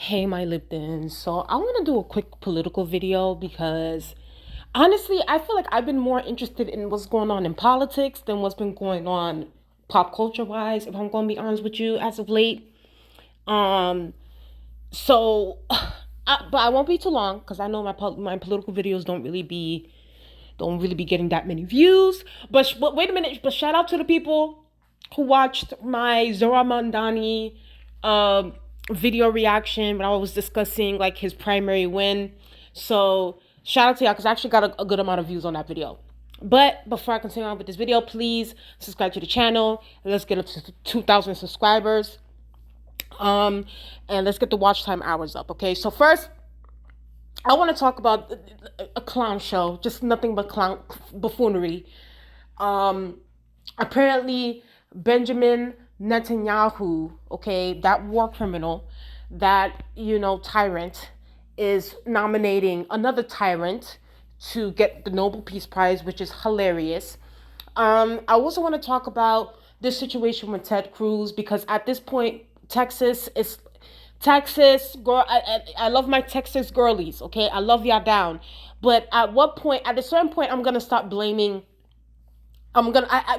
Hey, my Liptons. So I want to do a quick political video because honestly, I feel like I've been more interested in what's going on in politics than what's been going on pop culture wise, if I'm going to be honest with you, as of late. Um, so, but I won't be too long because I know my political videos don't really be getting that many views. But wait a minute. But shout out to the people who watched my Zohran Mamdani um, video reaction when I was discussing like his primary win. So shout out to y'all because I actually got a good amount of views on that video. But before I continue on with this video, please subscribe to the channel. Let's get up to 2,000 subscribers. Um, and let's get the watch time hours up. Okay. So first, I want to talk about a clown show, just nothing but clown buffoonery. Um, Apparently, Benjamin Netanyahu, okay, that war criminal, that tyrant, is nominating another tyrant to get the Nobel Peace Prize, which is hilarious. I also want to talk about this situation with Ted Cruz because at this point, Texas girl. I love my Texas girlies. Okay, I love y'all down, but at what point? At a certain point, I'm gonna stop blaming.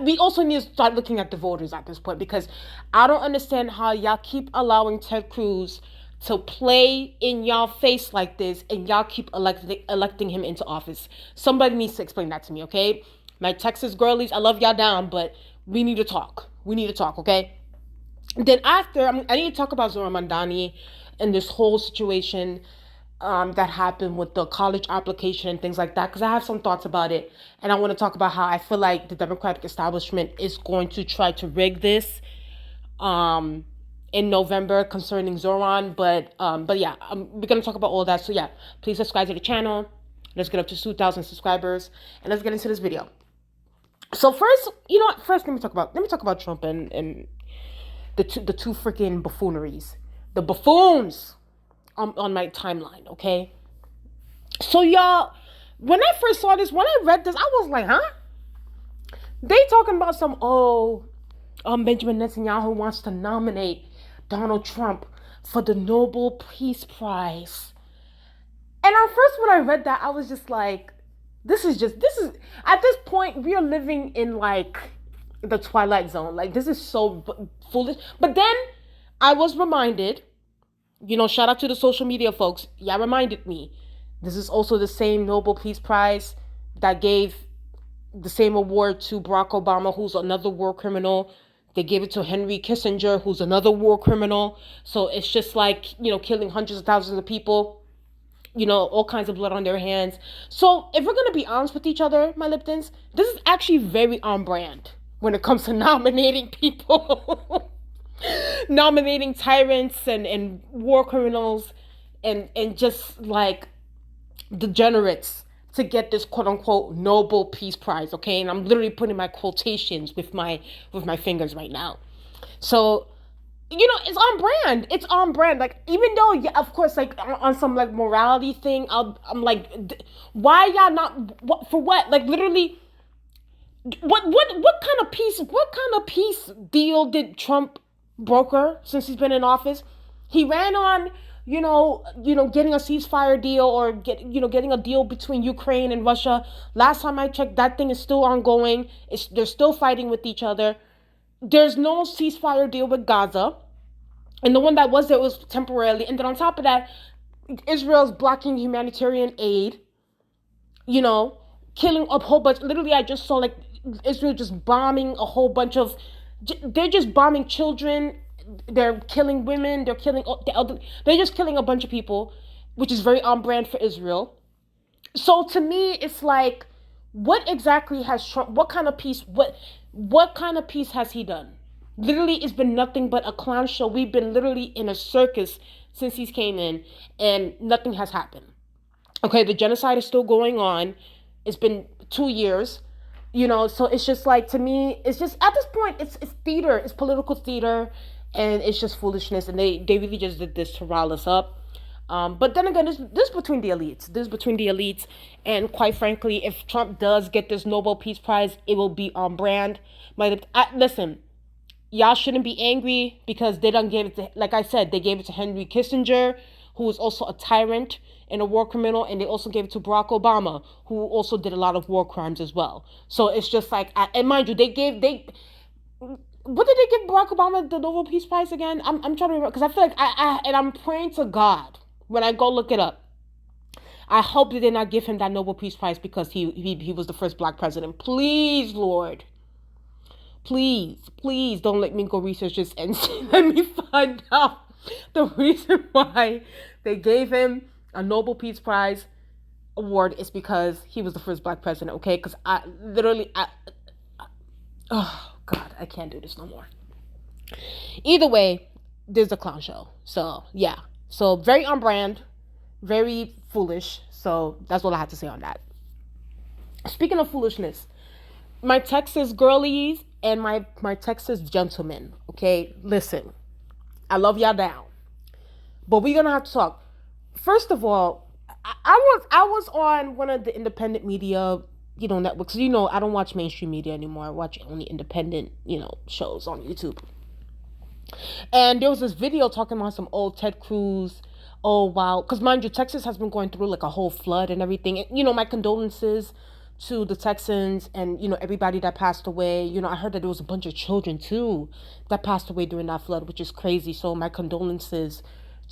We also need to start looking at the voters at this point because I don't understand how y'all keep allowing Ted Cruz to play in y'all face like this and y'all keep electing him into office. Somebody needs to explain that to me, okay? My Texas girlies, I love y'all down, but we need to talk. We need to talk, okay? Then after, I need to talk about Zohran Mamdani and this whole situation that happened with the college application and things like that, because I have some thoughts about it. And I want to talk about how I feel like the Democratic establishment is going to try to rig this um, in November concerning Zoran. But yeah, we're going to talk about all that. So yeah, please subscribe to the channel. Let's get up to 2,000 subscribers. And let's get into this video. So first, you know what? First, let me talk about Trump and the two freaking buffooneries. The buffoons on my timeline, okay? So y'all, when I first saw this, when I read this, I was like, huh? They talking about Benjamin Netanyahu wants to nominate Donald Trump for the Nobel Peace Prize. And at first when I read that, I was just like, this is at this point, we are living in like the Twilight Zone. Like, this is so foolish. But then I was reminded, shout out to the social media folks. Y'all reminded me. This is also the same Nobel Peace Prize that gave the same award to Barack Obama, who's another war criminal. They gave it to Henry Kissinger, who's another war criminal. So it's just like, killing hundreds of thousands of people, all kinds of blood on their hands. So if we're going to be honest with each other, my Liptons, this is actually very on brand when it comes to nominating people. Nominating tyrants and war criminals and just like degenerates to get this quote unquote Nobel Peace Prize, okay? And I'm literally putting my quotations with my fingers right now. So, it's on brand. It's on brand. Like, even though, yeah, of course, like on some like morality thing, I'm like, why y'all not? What for? What? Like, literally, what kind of peace deal did Trump broker since he's been in office? He ran on getting a ceasefire deal or getting a deal between Ukraine and Russia. Last time I checked, that thing is still ongoing. They're still fighting with each other. There's no ceasefire deal with Gaza, and the one that was there was temporarily. And then on top of that, Israel's blocking humanitarian aid. Killing a whole bunch. Literally, I just saw like Israel just bombing a whole bunch of. They're just bombing children. They're killing women. They're killing the elderly. They're just killing a bunch of people, which is very on brand for Israel. So to me, it's like, what exactly has Trump? What kind of peace? What kind of peace has he done? Literally, it's been nothing but a clown show. We've been literally in a circus since he's came in, and nothing has happened. Okay, the genocide is still going on. It's been 2 years. So it's just like, to me, it's just at this point, it's theater, it's political theater, and it's just foolishness. And they really just did this to rile us up. But then again, this between the elites. This between the elites, and quite frankly, if Trump does get this Nobel Peace Prize, it will be on brand. Listen, y'all shouldn't be angry because they done gave it to, like I said, they gave it to Henry Kissinger, who was also a tyrant and a war criminal, and they also gave it to Barack Obama, who also did a lot of war crimes as well. So it's just like, and mind you, what did they give Barack Obama the Nobel Peace Prize again? I'm trying to remember, because I feel like and I'm praying to God when I go look it up. I hope they did not give him that Nobel Peace Prize because he was the first black president. Please, Lord. Please don't let me go research this and let me find out the reason why they gave him a Nobel Peace Prize award is because he was the first black president, okay? Because oh, God, I can't do this no more. Either way, there's a clown show. So, yeah. So, very on brand, very foolish. So, that's all I have to say on that. Speaking of foolishness, my Texas girlies and my Texas gentlemen, okay? Listen, I love y'all down. But we're going to have to talk. First of all, I was on one of the independent media, networks. I don't watch mainstream media anymore. I watch only independent, shows on YouTube. And there was this video talking about some old Ted Cruz. Oh, wow. Because mind you, Texas has been going through like a whole flood and everything. And, my condolences to the Texans and, everybody that passed away. I heard that there was a bunch of children, too, that passed away during that flood, which is crazy. So my condolences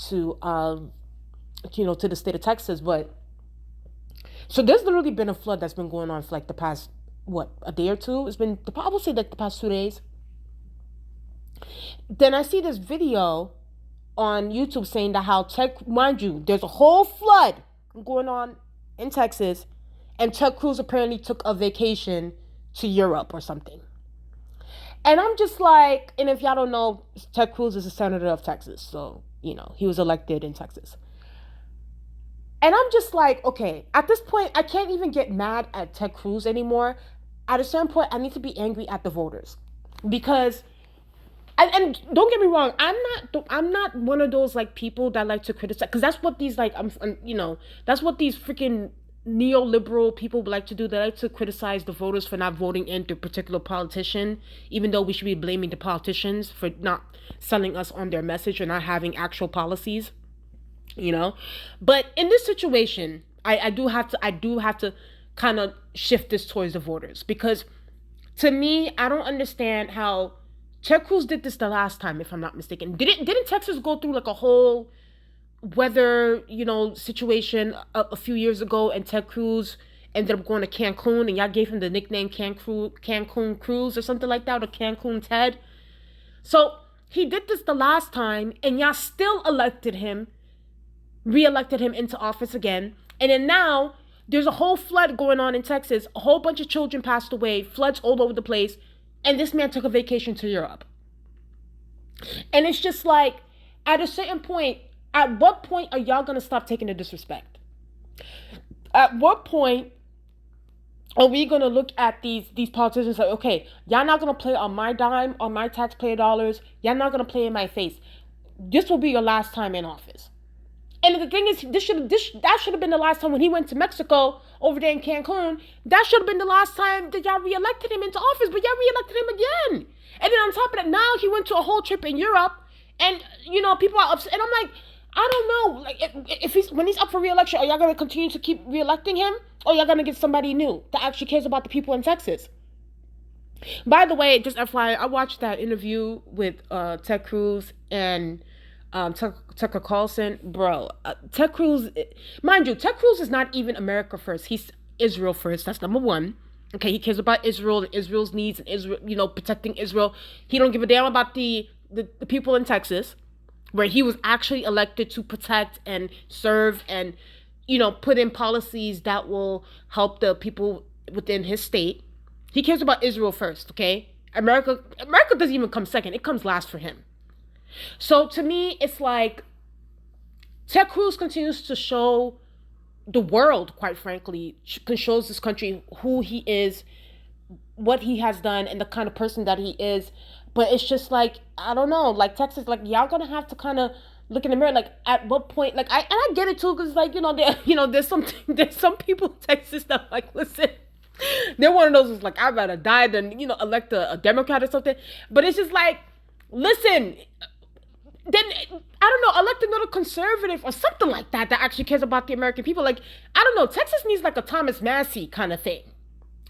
to, to the state of Texas. But so there's literally been a flood that's been going on for like the past, a day or two? It's been, I would say like the past 2 days. Then I see this video on YouTube saying that mind you, there's a whole flood going on in Texas, and Ted Cruz apparently took a vacation to Europe or something. And I'm just like, and if y'all don't know, Ted Cruz is a senator of Texas, so, he was elected in Texas. And I'm just like, okay, at this point, I can't even get mad at Ted Cruz anymore. At a certain point, I need to be angry at the voters. Because, and don't get me wrong, I'm not one of those, like, people that like to criticize. Because that's what these, like, that's what these freaking neoliberal people like to do. They like to criticize the voters for not voting in the particular politician, even though we should be blaming the politicians for not selling us on their message or not having actual policies. But in this situation, I do have to kind of shift this towards the voters, because to me, I don't understand how Ted Cruz did this the last time, if I'm not mistaken. Didn't Texas go through like a whole weather, situation a few years ago, and Ted Cruz ended up going to Cancun, and y'all gave him the nickname Cancun Cruz or something like that, or Cancun Ted. So he did this the last time, and y'all still re-elected him into office again. And then now there's a whole flood going on in Texas. A whole bunch of children passed away, floods all over the place, and this man took a vacation to Europe. And it's just like, at a certain point, at what point are y'all gonna stop taking the disrespect? At what point are we gonna look at these politicians like, okay, y'all not gonna play on my dime, on my taxpayer dollars, y'all not gonna play in my face. This will be your last time in office. And the thing is, that should have been the last time when he went to Mexico over there in Cancun. That should have been the last time that y'all reelected him into office, but y'all reelected him again. And then on top of that, now he went to a whole trip in Europe, and people are upset. And I'm like, I don't know, like when he's up for reelection, are y'all gonna continue to keep reelecting him, or y'all gonna get somebody new that actually cares about the people in Texas? By the way, just FYI, I watched that interview with Ted Cruz and Tucker Carlson. Bro, Ted Cruz, mind you, Ted Cruz is not even America first. He's Israel first. That's number one. Okay, he cares about Israel and Israel's needs and Israel, protecting Israel. He don't give a damn about the people in Texas, where he was actually elected to protect and serve and, put in policies that will help the people within his state. He cares about Israel first, okay? America doesn't even come second. It comes last for him. So to me, it's like Ted Cruz continues to show the world, quite frankly, shows this country who he is, what he has done, and the kind of person that he is. But it's just like, I don't know, like Texas, like y'all gonna have to kind of look in the mirror. Like at what point, like I get it too, because like there's some people in Texas that like, listen, They're one of those who's like, I'd rather die than, elect a Democrat or something. But it's just like, listen, then I don't know, elect another conservative or something like that that actually cares about the American people. Like, I don't know, Texas needs like a Thomas Massey kind of thing.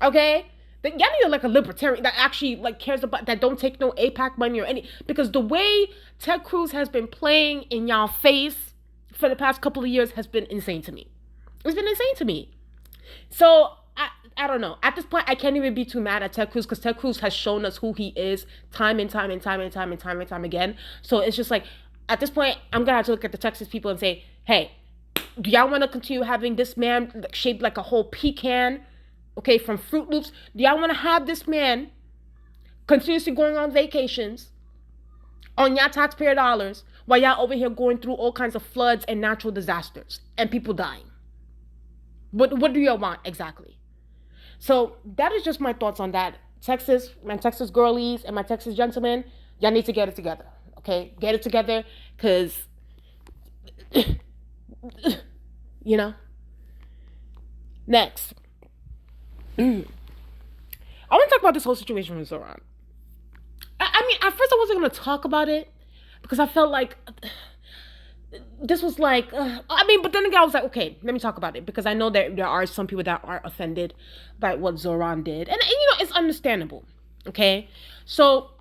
Okay? That y'all need like a libertarian that actually like cares about that don't take no APAC money or any, because the way Ted Cruz has been playing in y'all face for the past couple of years has been insane to me. It's been insane to me. So I don't know. At this point, I can't even be too mad at Ted Cruz because Ted Cruz has shown us who he is time and time and time and time and time and time again. So it's just like, at this point, I'm gonna have to look at the Texas people and say, hey, do y'all want to continue having this man shaped like a whole pecan, okay, from Fruit Loops? Do y'all want to have this man continuously going on vacations on y'all taxpayer dollars while y'all over here going through all kinds of floods and natural disasters and people dying? What do y'all want exactly? So that is just my thoughts on that. Texas, my Texas girlies and my Texas gentlemen, y'all need to get it together. Okay? Get it together, because, you know. Next. I want to talk about this whole situation with Zohran. I mean, at first I wasn't going to talk about it because I felt like this was like, but then again, I was like, okay, let me talk about it because I know that there are some people that are offended by what Zohran did. And it's understandable, okay? So,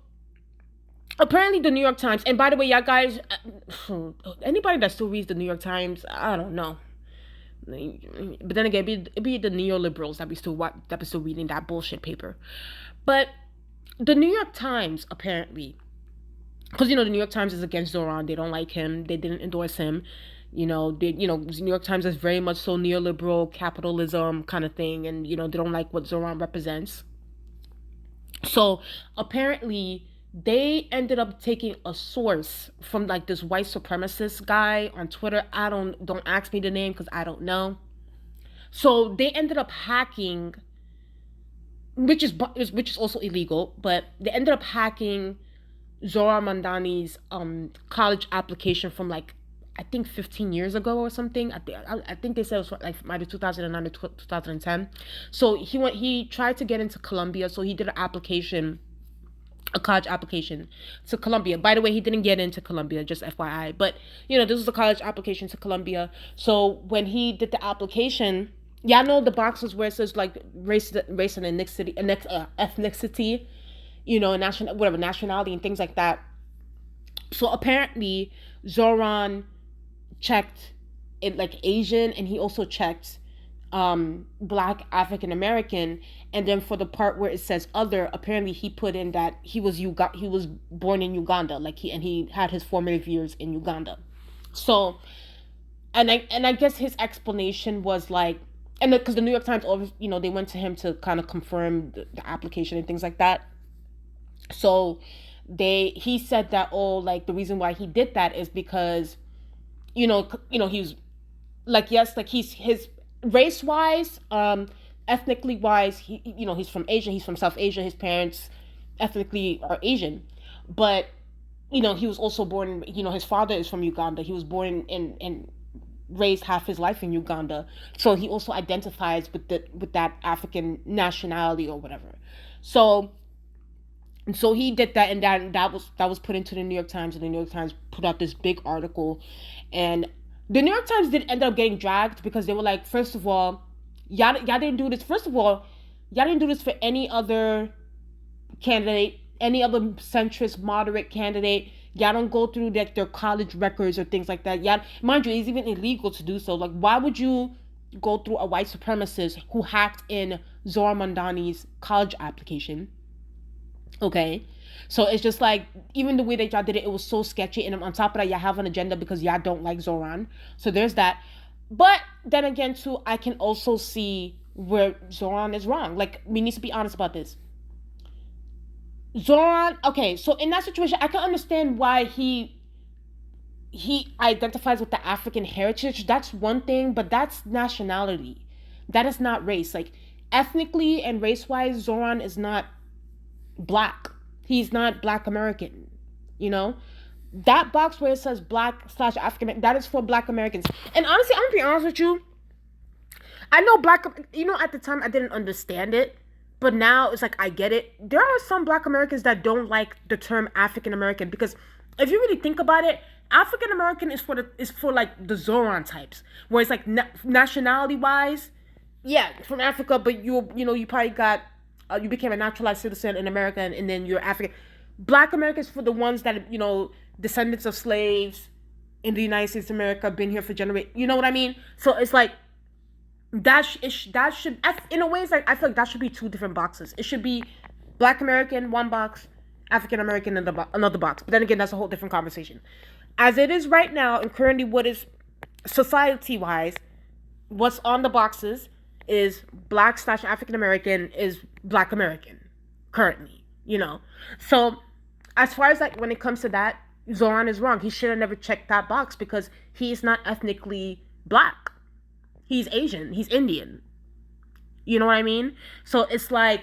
apparently the New York Times, and by the way, y'all guys, anybody that still reads the New York Times, I don't know. But then again, it'd be the neoliberals that be still reading that bullshit paper. But the New York Times, apparently, because the New York Times is against Zohran, they don't like him, they didn't endorse him. The New York Times is very much so neoliberal capitalism kind of thing, and they don't like what Zohran represents. So apparently they ended up taking a source from like this white supremacist guy on Twitter. Don't ask me the name because I don't know. So they ended up hacking, which is also illegal, but they ended up hacking Zohran Mamdani's college application from like, I think 15 years ago or something. I think they said it was like maybe 2009 or 2010. So he tried to get into Columbia, so he did a college application to Columbia. By the way, he didn't get into Columbia, just FYI. But this was a college application to Columbia. So when he did the application, y'all know the boxes where it says like race and ethnicity, nationality and things like that. So apparently Zohran checked it like Asian, and he also checked Black African American, and then for the part where it says other, apparently he put in that he was born in Uganda, like he had his formative years in Uganda. So and I guess his explanation was like, and because the New York Times, they went to him to kind of confirm the application and things like that. So he said that, the reason why he did that is because he was like, yes, like his race wise, ethnically wise, he's from Asia, he's from South Asia, his parents ethnically are Asian, but he was also born, his father is from Uganda, he was born and raised half his life in Uganda, so he also identifies with that African nationality or whatever. So he did that, and that was put into the New York Times, and the New York Times put out this big article, and the New York Times did end up getting dragged because they were like, first of all, y'all didn't do this. First of all, y'all didn't do this for any other candidate, any other centrist, moderate candidate. Y'all don't go through their college records or things like that. Y'all, mind you, it's even illegal to do so. Like, why would you go through a white supremacist who hacked in Zohran Mamdani's college application? Okay, so it's just like, even the way that y'all did it, it was so sketchy, and on top of that, y'all have an agenda because y'all don't like Zohran. So there's that. But then again, too, I can also see where Zohran is wrong. Like, we need to be honest about this. Zohran, okay, so in that situation, I can understand why he identifies with the African heritage. That's one thing, but that's nationality. That is not race. Like, ethnically and race-wise, Zohran is not Black. He's not Black American. That box where it says Black / African, that is for Black Americans. And honestly, I'm gonna be honest with you, I know black, at the time I didn't understand it, but now it's like I get it. There are some black Americans that don't like the term African American because if you really think about it, African American is for like the Zoran types, where it's like nationality wise, yeah, from Africa, but you probably got you became a naturalized citizen in America, and then you're African. Black Americans for the ones that descendants of slaves in the United States of America, been here for generations. You know what I mean? So it's like that should in a way it's like I feel like that should be two different boxes. It should be Black American one box, African American another box. But then again, that's a whole different conversation. As it is right now, and currently, what is society wise, what's on the boxes is Black / African American is Black American currently. So as far as like when it comes to that, Zoran is wrong. He should have never checked that box because he's not ethnically Black. He's Asian. He's Indian. You know what I mean? So it's like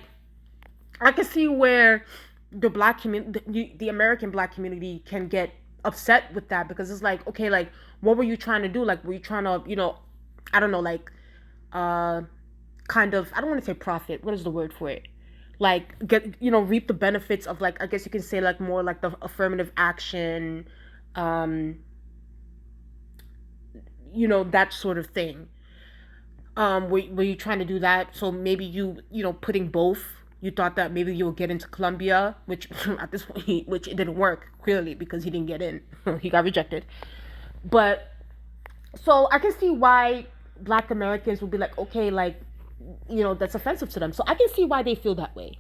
I can see where the Black community, the American Black community, can get upset with that because it's like, okay, like what were you trying to do? Like, were you trying to, I don't know, like, kind of, I don't want to say profit. What is the word for it? Like get, reap the benefits of, like, I guess you can say like more like the affirmative action, that sort of thing. Were you trying to do that? So maybe putting both. You thought that maybe you'll get into Columbia, which at this point, which it didn't work clearly because he didn't get in. He got rejected. But so I can see why Black Americans would be like, okay, like, that's offensive to them. So I can see why they feel that way.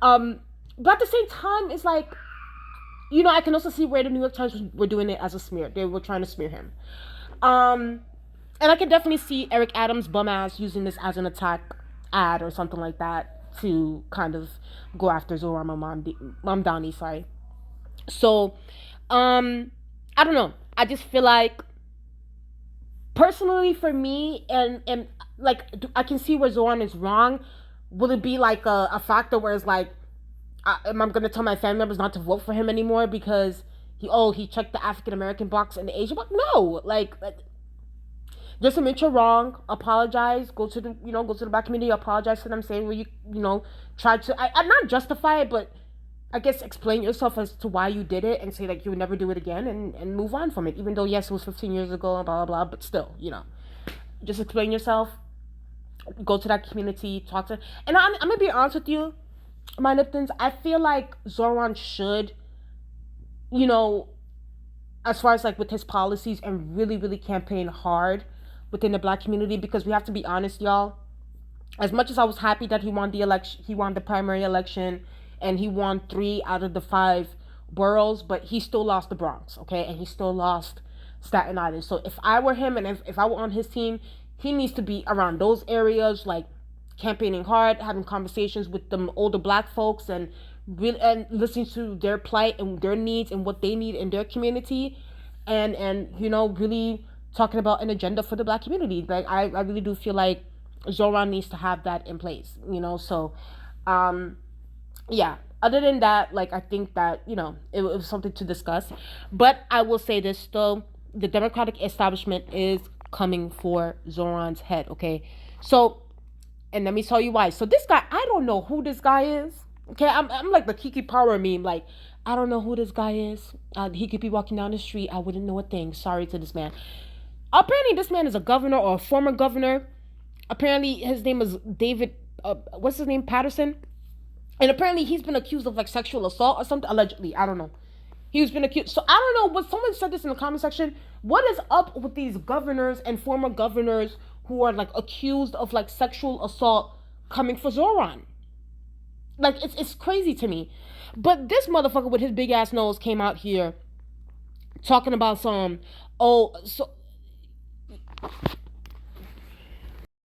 But at the same time, it's like, I can also see where the New York Times were doing it as a smear. They were trying to smear him. And I can definitely see Eric Adams' bum ass using this as an attack ad or something like that to kind of go after Zohran Mamdani, sorry. So, I don't know. I just feel like, personally for me, and like, I can see where Zohran is wrong. Will it be like a factor where it's like, am I going to tell my family members not to vote for him anymore because he checked the African American box and the Asian box? No, like just admit you're wrong, apologize, go to the Black community, apologize to them, say where try to, I'm not justify it, but I guess explain yourself as to why you did it and say like you would never do it again and move on from it, even though yes, it was 15 years ago and blah, blah, blah, but still, just explain yourself, go to that community, talk to, and I'm going to be honest with you, my Liptons, I feel like Zohran should, as far as like with his policies and really, really campaign hard within the Black community, because we have to be honest, y'all. As much as I was happy that he won the primary election, and he won 3 out of the 5 boroughs, but he still lost the Bronx, okay? And he still lost Staten Island. So if I were him and if I were on his team, he needs to be around those areas, like campaigning hard, having conversations with the older Black folks, and really and listening to their plight and their needs and what they need in their community, and really talking about an agenda for the Black community. Like I really do feel like Zohran needs to have that in place, so yeah, other than that, like, I think that it was something to discuss. But I will say this though, the Democratic establishment is coming for Zohran's head, okay? So, and let me tell you why. So this guy, I don't know who this guy is, okay? I'm like the Kiki Power meme, like, I don't know who this guy is. He could be walking down the street, I wouldn't know a thing. Sorry to this man. Apparently this man is a governor or a former governor. Apparently his name is David, what's his name, Patterson? And apparently he's been accused of like sexual assault or something, allegedly. I don't know. He's been accused. So I don't know, but someone said this in the comment section. What is up with these governors and former governors who are like accused of like sexual assault coming for Zohran? Like, it's crazy to me. But this motherfucker with his big ass nose came out here talking about some,